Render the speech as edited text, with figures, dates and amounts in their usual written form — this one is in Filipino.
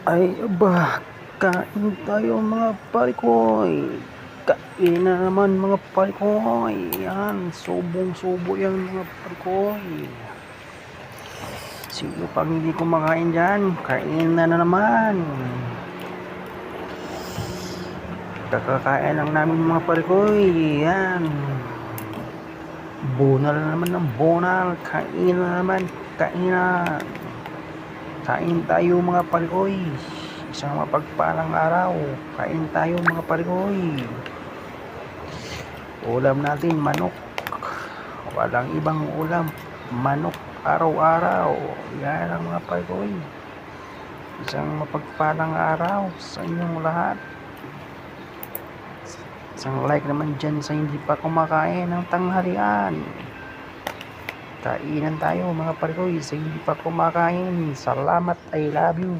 Ay aba, kain tayo mga pare koy. Kain na naman mga pare koy. Yan, subong-subo yan mga pare koy. Sino pang hindi kumakain dyan? Kain na naman. Kakakain lang namin mga pare koy. Yan. Bonal na naman ng bonal. Kain na naman. Kain na. Kain tayo mga pare koy. Isang mapagpalang araw. Kain tayo mga pare koy. Ulam natin manok. Walang ibang ulam. Manok araw-araw. Yan ang mga pare koy. Isang mapagpalang araw sa inyong lahat. Isang like naman dyan sa hindi pa kumakain ng tanghalian. Kainan tayo mga pare koy sa hindi pa kumakain. Salamat, I love you.